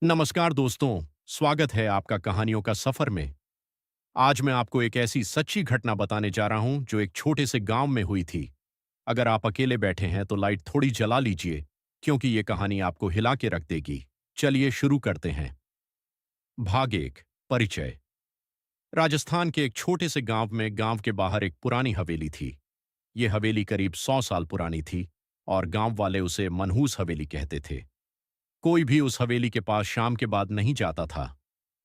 नमस्कार दोस्तों, स्वागत है आपका कहानियों का सफर में। आज मैं आपको एक ऐसी सच्ची घटना बताने जा रहा हूं जो एक छोटे से गांव में हुई थी। अगर आप अकेले बैठे हैं तो लाइट थोड़ी जला लीजिए, क्योंकि ये कहानी आपको हिला के रख देगी। चलिए शुरू करते हैं। भाग एक, परिचय। राजस्थान के एक छोटे से गांव में गांव के बाहर एक पुरानी हवेली थी। ये हवेली करीब 100 साल पुरानी थी और गांव वाले उसे मनहूस हवेली कहते थे। कोई भी उस हवेली के पास शाम के बाद नहीं जाता था।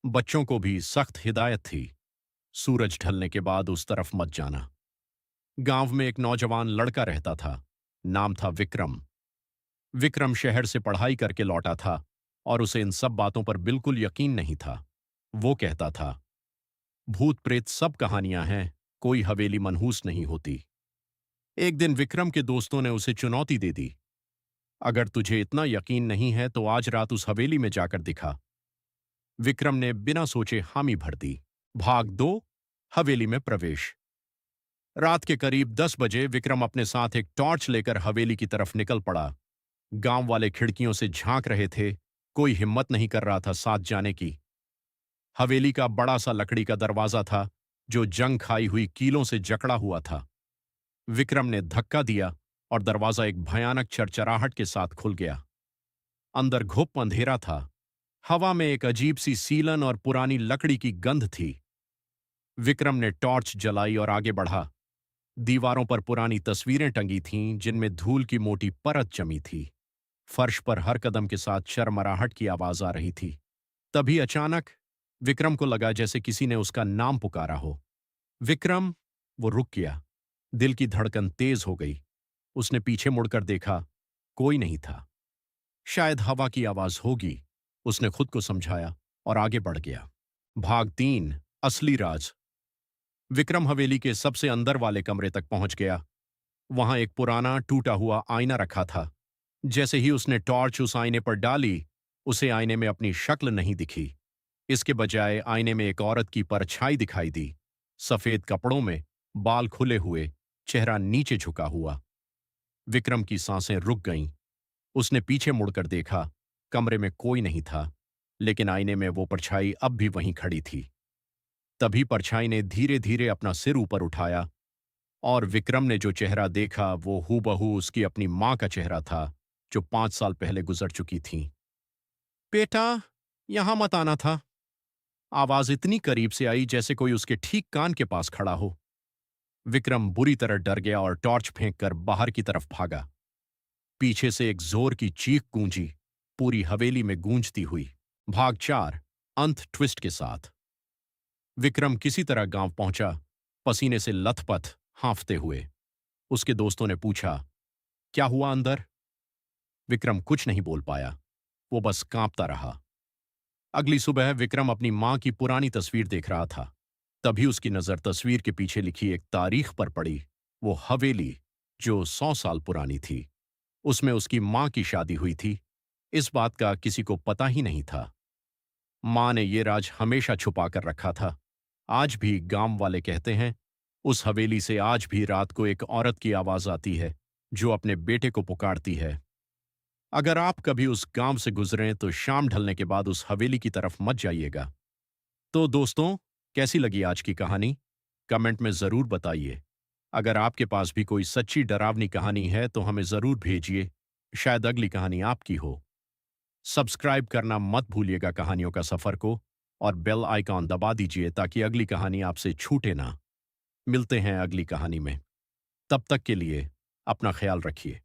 बच्चों को भी सख्त हिदायत थी, सूरज ढलने के बाद उस तरफ मत जाना। गांव में एक नौजवान लड़का रहता था। नाम था विक्रम। विक्रम शहर से पढ़ाई करके लौटा था और उसे इन सब बातों पर बिल्कुल यकीन नहीं था। वो कहता था, भूत प्रेत सब कहानियां हैं, कोई हवेली मनहूस नहीं होती। एक दिन विक्रम के दोस्तों ने उसे चुनौती दे दी, अगर तुझे इतना यकीन नहीं है तो आज रात उस हवेली में जाकर दिखा। विक्रम ने बिना सोचे हामी भर दी। भाग दो, हवेली में प्रवेश। रात के करीब 10 बजे विक्रम अपने साथ एक टॉर्च लेकर हवेली की तरफ निकल पड़ा। गांव वाले खिड़कियों से झांक रहे थे, कोई हिम्मत नहीं कर रहा था साथ जाने की। हवेली का बड़ा सा लकड़ी का दरवाजा था, जो जंग खाई हुई कीलों से जकड़ा हुआ था। विक्रम ने धक्का दिया और दरवाजा एक भयानक चरचराहट के साथ खुल गया। अंदर घुप अंधेरा था। हवा में एक अजीब सी सीलन और पुरानी लकड़ी की गंध थी। विक्रम ने टॉर्च जलाई और आगे बढ़ा। दीवारों पर पुरानी तस्वीरें टंगी थीं, जिनमें धूल की मोटी परत जमी थी। फर्श पर हर कदम के साथ शर्मराहट की आवाज आ रही थी। तभी अचानक विक्रम को लगा जैसे किसी ने उसका नाम पुकारा हो। विक्रम! वो रुक गया। दिल की धड़कन तेज हो गई। उसने पीछे मुड़कर देखा, कोई नहीं था। शायद हवा की आवाज होगी, उसने खुद को समझाया और आगे बढ़ गया। भाग 3, असली राज। विक्रम हवेली के सबसे अंदर वाले कमरे तक पहुंच गया। वहां एक पुराना टूटा हुआ आईना रखा था। जैसे ही उसने टॉर्च उस आईने पर डाली, उसे आईने में अपनी शक्ल नहीं दिखी। इसके बजाय आईने में एक औरत की परछाई दिखाई दी, सफेद कपड़ों में, बाल खुले हुए, चेहरा नीचे झुका हुआ। विक्रम की सांसें रुक गईं। उसने पीछे मुड़कर देखा, कमरे में कोई नहीं था, लेकिन आईने में वो परछाई अब भी वहीं खड़ी थी। तभी परछाई ने धीरे धीरे अपना सिर ऊपर उठाया और विक्रम ने जो चेहरा देखा वो हूबहू उसकी अपनी मां का चेहरा था, जो 5 साल पहले गुजर चुकी थी। बेटा, यहां मत आना था। आवाज इतनी करीब से आई जैसे कोई उसके ठीक कान के पास खड़ा हो। विक्रम बुरी तरह डर गया और टॉर्च फेंककर बाहर की तरफ भागा। पीछे से एक जोर की चीख गूंजी, पूरी हवेली में गूंजती हुई। भाग 4, अंत ट्विस्ट के साथ। विक्रम किसी तरह गांव पहुंचा, पसीने से लथपथ, हांफते हुए। उसके दोस्तों ने पूछा, क्या हुआ अंदर? विक्रम कुछ नहीं बोल पाया। वो बस कांपता रहा। अगली सुबह विक्रम अपनी मां की पुरानी तस्वीर देख रहा था। तभी उसकी नजर तस्वीर के पीछे लिखी एक तारीख पर पड़ी। वो हवेली, जो 100 साल पुरानी थी, उसमें उसकी मां की शादी हुई थी। इस बात का किसी को पता ही नहीं था। मां ने ये राज हमेशा छुपा कर रखा था। आज भी गांव वाले कहते हैं, उस हवेली से आज भी रात को एक औरत की आवाज आती है, जो अपने बेटे को पुकारती है। अगर आप कभी उस गांव से गुजरें तो शाम ढलने के बाद उस हवेली की तरफ मत जाइएगा। तो दोस्तों, कैसी लगी आज की कहानी? कमेंट में जरूर बताइए। अगर आपके पास भी कोई सच्ची डरावनी कहानी है तो हमें जरूर भेजिए, शायद अगली कहानी आपकी हो। सब्सक्राइब करना मत भूलिएगा कहानियों का सफर को, और बेल आइकॉन दबा दीजिए ताकि अगली कहानी आपसे छूटे ना। मिलते हैं अगली कहानी में। तब तक के लिए अपना ख्याल रखिए।